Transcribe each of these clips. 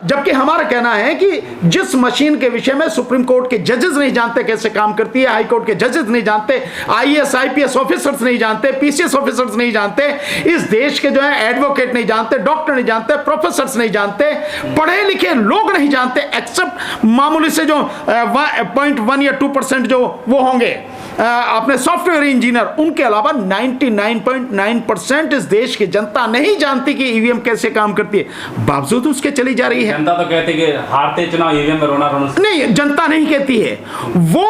जबकि हमारा कहना है कि जिस मशीन के विषय में सुप्रीम कोर्ट के जजेस नहीं जानते कैसे काम करती है, हाई कोर्ट के जजेस नहीं जानते, आईएएस आईपीएस ऑफिसर्स नहीं जानते, पीसीएस ऑफिसर्स नहीं जानते, इस देश के जो है एडवोकेट नहीं जानते, डॉक्टर नहीं जानते, प्रोफेसर्स नहीं जानते, पढ़े लिखे लोग नहीं जानते, एक्सेप्ट मामूली से जो 0.1 या 2% जो वो होंगे अपने सॉफ्टवेयर इंजीनियर, उनके अलावा 99.9% इस देश की जनता नहीं जानती कि ईवीएम कैसे काम करती है, बावजूद उसके चली जा रही है। जनता तो कहती है कि हारते चुनाव ईवीएम में रोना रोना। नहीं, जनता नहीं कहती है, वो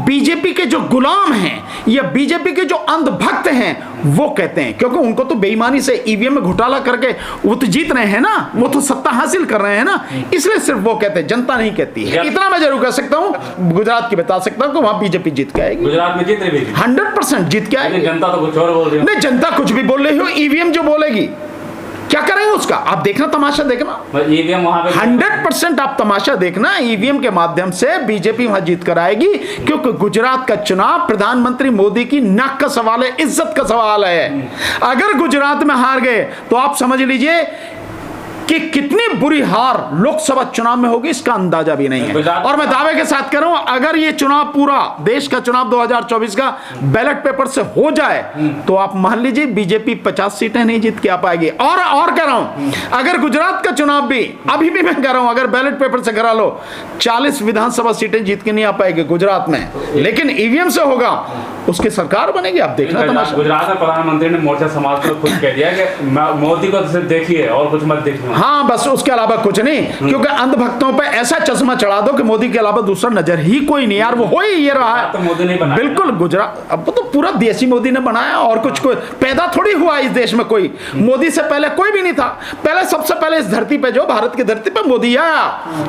बीजेपी के जो गुलाम हैं या बीजेपी के जो अंधभक्त हैं वो कहते हैं, क्योंकि उनको तो बेईमानी से ईवीएम में घोटाला करके वो तो जीत रहे हैं ना, वो तो सत्ता हासिल कर रहे हैं ना, इसलिए सिर्फ वो कहते हैं, जनता नहीं कहती है। इतना मैं जरूर कह सकता हूं, गुजरात की बता सकता हूं कि वहां बीजेपी जीत के आएगी। गुजरात में जीत रही है 100% जीत के आएगी। जनता तो कुछ और बोल रही है। नहीं, जनता कुछ भी बोल रही हो, ईवीएम जो बोलेगी क्या करेंगे उसका आप देखना, तमाशा देखना। ईवीएम वहां पे 100% आप तमाशा देखना, ईवीएम के माध्यम से बीजेपी वहां जीत कर आएगी, क्योंकि गुजरात का चुनाव प्रधानमंत्री मोदी की नाक का सवाल है, इज्जत का सवाल है। अगर गुजरात में हार गए तो आप समझ लीजिए कि कितनी बुरी हार लोकसभा चुनाव में होगी, इसका अंदाजा भी नहीं है। और मैं दावे के साथ कह रहा हूं, अगर ये चुनाव पूरा देश का चुनाव 2024 का बैलेट पेपर से हो जाए तो आप मान लीजिए बीजेपी 50 सीटें नहीं जीत के आ पाएगी। और कह रहा हूं, अगर गुजरात का चुनाव भी, अभी भी मैं कह रहा हूं, अगर बैलेट पेपर से करा लो 40 विधानसभा सीटें जीत के नहीं आ पाएगी गुजरात में, लेकिन ईवीएम से होगा, उसकी सरकार बनेगी। आप देखना तमाशा। गुजरात में प्रधानमंत्री ने मोर्चा समाज को खुद कह दिया कि मोदी को सिर्फ देखिए और कुछ मत देखिए। हाँ, बस उसके अलावा कुछ नहीं, क्योंकि अंधभक्तों पे ऐसा चश्मा चढ़ा दो कि मोदी के अलावा दूसरा नजर ही कोई नहीं। यार वो हो ही ये रहा है, तो मोदी नहीं बनाया। बिल्कुल, गुजरात अब तो पूरा देश ही मोदी ने बनाया, और कुछ कोई पैदा थोड़ी हुआ इस देश में, कोई मोदी से पहले कोई भी नहीं था। पहले सबसे पहले इस धरती पे, जो भारत की धरती पे मोदी आया,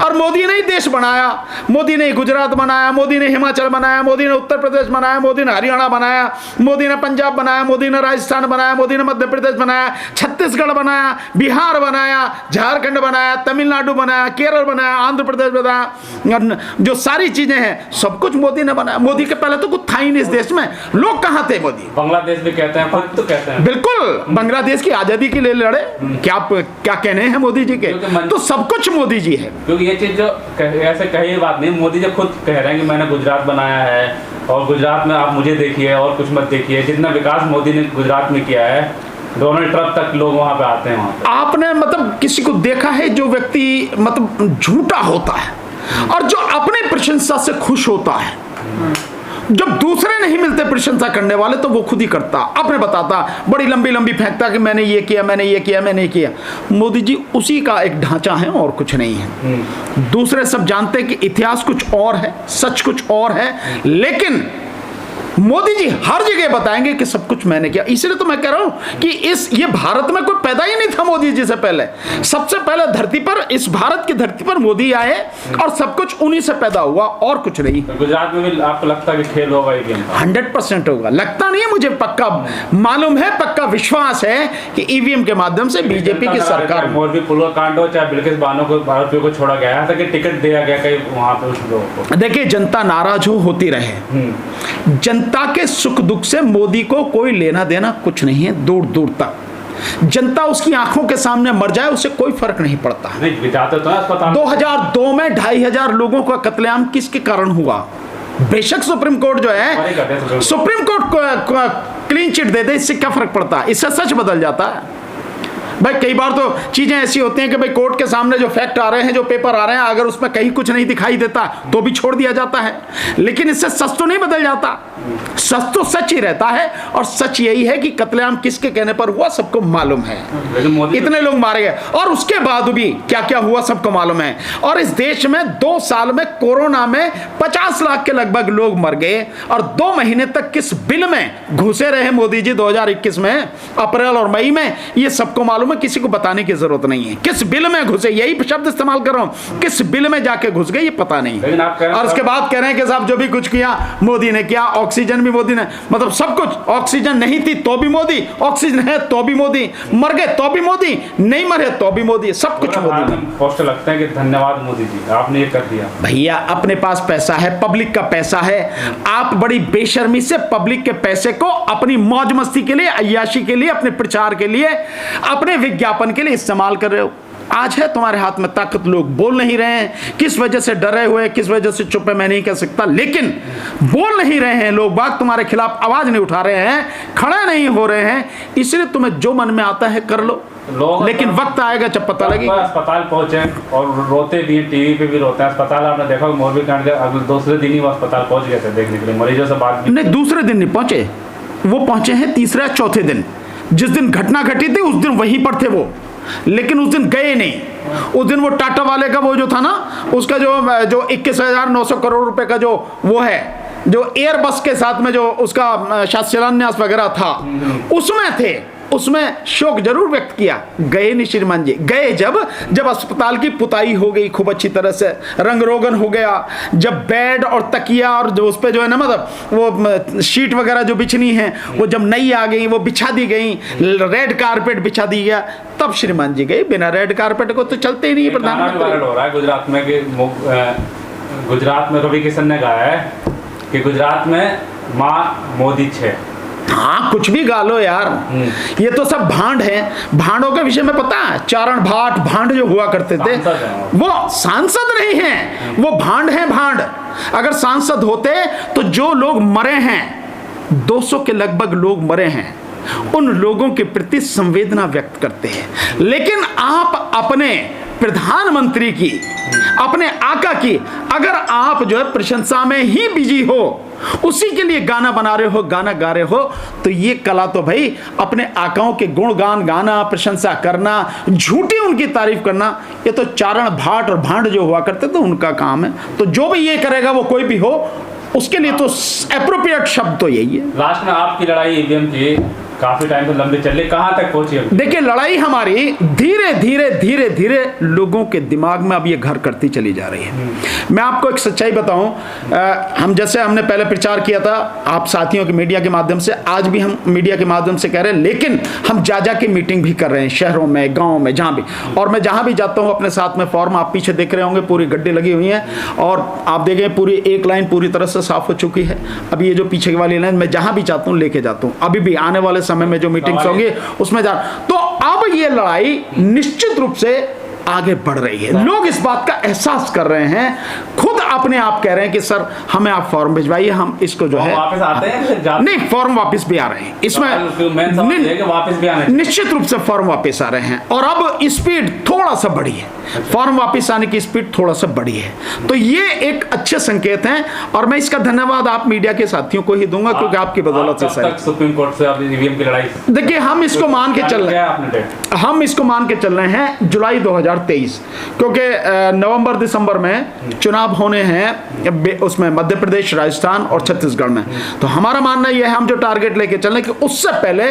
और मोदी ने ही देश बनाया। मोदी ने गुजरात बनाया, मोदी ने हिमाचल बनाया, मोदी ने उत्तर प्रदेश बनाया, मोदी ने हरियाणा बनाया, मोदी ने पंजाब बनाया, मोदी ने राजस्थान बनाया, मोदी ने मध्य प्रदेश बनाया, छत्तीसगढ़ बनाया, बिहार बनाया, झारखंड बनाया, तमिलनाडु बनाया, केरल बनाया, आंध्र प्रदेश बनाया, जो सारी चीजें हैं सब कुछ मोदी ने बनाया। मोदी के पहले तो कुछ था ही नहीं इस देश में, लोग कहां थे? मोदी बांग्लादेश भी कहते हैं, खुद तो कहते हैं। बिल्कुल, बांग्लादेश की आजादी के लिए लड़े। क्या कहने हैं मोदी जी के? तो सब कुछ मोदी जी है। क्योंकि ये चीज जो ऐसे कही बात नहीं, मोदी जी खुद कह रहे हैं कि मैंने गुजरात बनाया है, और गुजरात में आप मुझे देखिए और कुछ मत देखिए। जितना विकास मोदी ने गुजरात में किया है, डोनाल्ड ट्रंप तक लोग वहां पे आते हैं। वहां पे आपने मतलब किसी को देखा है जो व्यक्ति मतलब झूठा होता है और जो अपने प्रशंसा से खुश होता है, जब दूसरे नहीं मिलते प्रशंसा करने वाले तो वो खुद ही करता, अपने बताता, बड़ी लंबी लंबी फेंकता कि मैंने ये किया, मैंने ये किया, मैंने ये किया। मोदी जी उसी का एक ढांचा है और कुछ नहीं है। दूसरे सब जानते हैं कि इतिहास कुछ और है, सच कुछ और है, लेकिन मोदी जी हर जगह बताएंगे कि सब कुछ मैंने किया। इसलिए तो मैं कह रहा हूं कि ये भारत में कोई पैदा ही नहीं था मोदी जी से पहले। सबसे पहले धरती पर, इस भारत की धरती पर मोदी आए और सब कुछ उन्हीं से पैदा हुआ और कुछ नहीं। तो गुजरात में भी आपको लगता है कि खेल होगा ईवीएम? 100% होगा। लगता नहीं है, मुझे पक्का मालूम है, पक्का विश्वास है कि ईवीएम के माध्यम से बीजेपी की सरकार। मोरबी पुल का कांड हो चाहे बिल्किस बानो को भारत को छोड़ा गया था कि टिकट दिया गया कहीं वहां पे उस लोगों को। देखिए, जनता नाराज होती रहे, जनता के सुख दुख से मोदी को कोई लेना देना कुछ नहीं है। दूर दूर तक जनता उसकी आंखों के सामने मर जाए उसे कोई फर्क नहीं पड़ता। नहीं, जाते तो 2002 में 2500 लोगों का कत्लेआम किसके कारण हुआ? बेशक सुप्रीम कोर्ट जो है, सुप्रीम कोर्ट को क्लीन चिट दे दे, इससे क्या फर्क पड़ता है? इससे सच बदल जाता है। भाई कई बार तो चीजें ऐसी होती हैं कि भाई कोर्ट के सामने जो फैक्ट आ रहे हैं, जो पेपर आ रहे हैं, अगर उसमें कहीं कुछ नहीं दिखाई देता तो भी छोड़ दिया जाता है, लेकिन इससे सच तो नहीं बदल जाता। सच तो सच ही रहता है, और सच यही है कि कत्लेआम किसके कहने पर हुआ सबको मालूम है। इतने लोग मारे गए और उसके बाद भी क्या क्या हुआ सबको मालूम है। और इस देश में 2 साल में कोरोना में 50 लाख के लगभग लोग मर गए, और 2 महीने तक किस बिल में घुसे रहे मोदी जी 2021 में, अप्रैल और मई में, ये सबको मालूम है, किसी को बताने की जरूरत नहीं है। किस बिल में घुसे, यही शब्द इस्तेमाल कर रहा हूं, किस बिल में जाके घुस गए ये पता नहीं। और उसके बाद कह रहे हैं कि साहब जो भी कुछ किया मोदी ने किया, ऑक्सीजन भी मोदी ने, मतलब सब कुछ। ऑक्सीजन नहीं थी तो भी मोदी, ऑक्सीजन है तो भी मोदी, मर गए तो भी मोदी, नहीं मरे तो भी मोदी, सब कुछ मोदी ने। पोस्टर लगता है कि धन्यवाद मोदी जी, आपने ये कर दिया। भैया अपने पास पैसा है, पब्लिक का पैसा है, आप बड़ी बेशर्मी से पब्लिक के पैसे को अपनी मौज मस्ती के लिए, अय्याशी के लिए, अपने प्रचार के लिए, अपने विज्ञापन के लिए इस्तेमाल कर रहे हो। आज है तुम्हारे हाथ में ताकत, लोग बोल नहीं रहे हैं, किस वजह से डरे हुए, किस वजह से चुप है मैं नहीं कह सकता, लेकिन बोल नहीं रहे हैं लोग, बात तुम्हारे खिलाफ आवाज नहीं उठा रहे हैं, खड़े नहीं हो रहे हैं, इसलिए तुम्हें जो मन में आता है कर लो, लेकिन वक्त आएगा जब पता लगेगा। अस्पताल पहुंचे और रोते भी हैं, टीवी पे भी रोते हैं। अस्पताल आपने देखा मोरबी कांड के अगले दूसरे दिन ही वो अस्पताल पहुंच गए थे देखने के लिए, मरीजों से बात भी। नहीं, दूसरे दिन नहीं पहुंचे, वो पहुंचे हैं तीसरे या चौथे दिन। जिस दिन घटना घटी थी उस दिन वहीं पर थे वो, लेकिन उस दिन गए नहीं। उस दिन वो टाटा वाले का वो जो था ना, उसका जो 21,900 करोड़ रुपए का जो वो है, जो एयर बस के साथ में जो उसका शायद शिलान्यास वगैरह था, उसमें थे, उसमें शोक जरूर व्यक्त किया। गए नहीं श्रीमान जी, गए जब अस्पताल की पुताई हो गई खूब अच्छी तरह से, रंग रोगन हो गया, जब बेड और तकिया और जो उस पे जो है ना, मतलब वो शीट वगैरह जो बिछनी है वो जब नई आ गई, वो बिछा दी गई, रेड कारपेट बिछा दी गया, तब श्रीमान जी गए। बिना रेड कारपेट को तो चलते ही नहीं प्रधानमंत्री। हो रहा है गुजरात में कि गुजरात में रवि किशन ने कहा है कि गुजरात में माँ मोदी 6। हाँ, कुछ भी गालो यार, ये तो सब भांड है। भांडों के विषय में पता है, चारण भाट भांड जो हुआ करते थे, वो सांसद नहीं हैं, वो भांड हैं, भांड। अगर सांसद होते तो जो लोग मरे हैं, 200 के लगभग लोग मरे हैं, उन लोगों के प्रति संवेदना व्यक्त करते हैं। लेकिन आप अपने प्रधानमंत्री की, अपने आका की अगर आप जो है प्रशंसा में ही बिजी हो, उसी के लिए गाना बना रहे हो, गाना गा रहे हो, तो ये कला तो भाई अपने आकाओं के गुणगान गाना, प्रशंसा करना, झूठी उनकी तारीफ करना, ये तो चारण भाट और भांड जो हुआ करते थे उनका काम है। तो जो भी ये करेगा, वो कोई भी हो, उसके लिए तो एप्रोप्रिएट शब्द तो यही है। लास्ट में आपकी लड़ाई ईवीएम की काफी टाइम से लंबी चल रही, कहां तक पहुंची है? देखिए, लड़ाई हमारी धीरे धीरे धीरे धीरे लोगों के दिमाग में अब ये घर करती चली जा रही है। मैं आपको एक सच्चाई बताऊं, हम जैसे हमने पहले प्रचार किया था आप साथियों के मीडिया के माध्यम से, आज भी हम मीडिया के माध्यम से कह रहे हैं, लेकिन हम जा के मीटिंग भी कर रहे हैं शहरों में, गाँव में, जहाँ भी। और मैं जहाँ भी जाता हूँ अपने साथ में फॉर्म, आप पीछे देख रहे होंगे, पूरी गड्ढे लगी हुई हैं, और आप देखें पूरी एक लाइन पूरी तरह से साफ हो चुकी है। अब ये जो पीछे वाली लाइन मैं जहाँ भी चाहता हूँ लेके जाता हूँ, अभी भी आने वाले समय में जो मीटिंग्स होंगी उसमें जा। तो अब ये लड़ाई निश्चित रूप से आगे बढ़ रही है, लोग इस बात का एहसास कर रहे हैं, खुद अपने आप कह रहे हैं कि सर हमें आप फॉर्म भिजवाइए, हम इसको जो है वापस आते हैं। नहीं, फॉर्म वापस भी आ रहे हैं इसमें, वापस भी आने निश्चित रूप से फॉर्म वापस आ रहे हैं, और अब स्पीड थोड़ा सा बढ़ी है, फॉर्म वापस आने की स्पीड थोड़ा सा बढ़ी है। तो ये एक अच्छे संकेत हैं, और मैं इसका धन्यवाद आप मीडिया के साथियों को ही दूंगा, क्योंकि आपकी बदौलत से सर सुप्रीम कोर्ट से आप ईवीएम की लड़ाई। देखिए, हम इसको मान के चल रहे हैं, हम इसको मान के चल रहे हैं जुलाई 2023, क्योंकि नवंबर दिसंबर में चुनाव होने हैं उसमें मध्य प्रदेश, राजस्थान और छत्तीसगढ़ में। तो हमारा मानना यह है, हम जो टारगेट लेके चल रहे हैं कि उससे पहले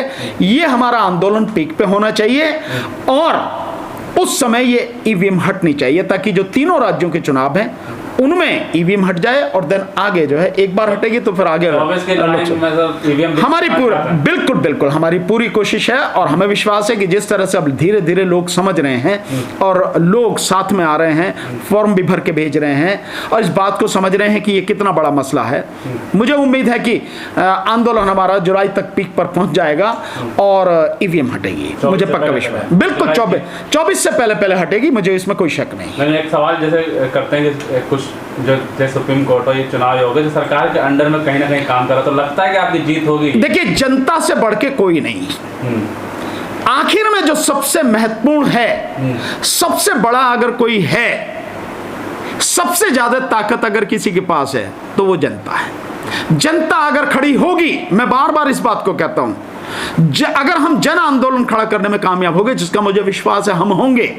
ये हमारा आंदोलन पीक पे होना चाहिए, और उस समय ये ईवीएम हटनी चाहिए, ताकि जो तीनों राज्यों के चुनाव हैं उनमें ईवीएम हट जाए, और देन आगे जो है एक बार हटेगी तो फिर आगे हमारी पूरी बिल्कुल हमारी पूरी कोशिश है, और हमें विश्वास है कि जिस तरह से अब धीरे धीरे लोग समझ रहे हैं और लोग साथ में आ रहे हैं, फॉर्म भी भर के भेज रहे हैं, और इस बात को समझ रहे हैं कि ये कितना बड़ा मसला है, मुझे उम्मीद है कि आंदोलन हमारा जुलाई तक पीक पर पहुंच जाएगा और ईवीएम हटेगी, मुझे पक्का विश्वास है। बिल्कुल 24 से पहले हटेगी, मुझे इसमें कोई शक नहीं। मैंने एक सवाल जैसे करते हैं कि कुछ जो जैसे सुप्रीम कोर्ट हो, ये चुनाव हो गए, जो सरकार के अंडर में कहीं ना कहीं काम कर रहा, तो लगता है कि आपकी जीत होगी? देखिए, जनता से बढ़ के कोई नहीं। आखिर में जो सबसे महत्वपूर्ण है, सबसे बड़ा अगर कोई है, सबसे ज्यादा ताकत अगर किसी के पास है तो वो जनता है। जनता अगर खड़ी होगी, मैं बार बार इस बात को कहता हूं, अगर हम जन आंदोलन खड़ा करने में कामयाब हो गए, जिसका मुझे विश्वास है हम होंगे,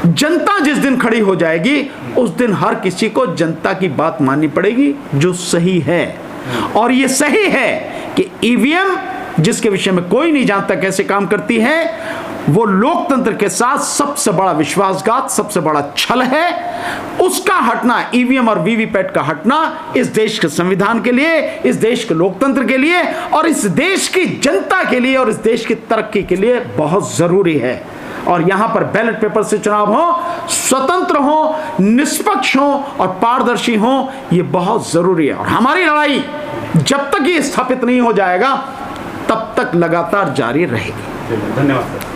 जनता जिस दिन खड़ी हो जाएगी उस दिन हर किसी को जनता की बात माननी पड़ेगी जो सही है। और ये सही है कि ईवीएम, जिसके विषय में कोई नहीं जानता कैसे काम करती है, वो लोकतंत्र के साथ सबसे बड़ा विश्वासघात, सबसे बड़ा छल है। उसका हटना, ईवीएम और वीवीपैट का हटना, इस देश के संविधान के लिए, इस देश के लोकतंत्र के लिए, और इस देश की जनता के लिए, और इस देश की तरक्की के लिए बहुत जरूरी है। और यहां पर बैलेट पेपर से चुनाव हो, स्वतंत्र हो, निष्पक्ष हो और पारदर्शी हो, ये बहुत जरूरी है। और हमारी लड़ाई जब तक ये स्थापित नहीं हो जाएगा तब तक लगातार जारी रहेगी। धन्यवाद।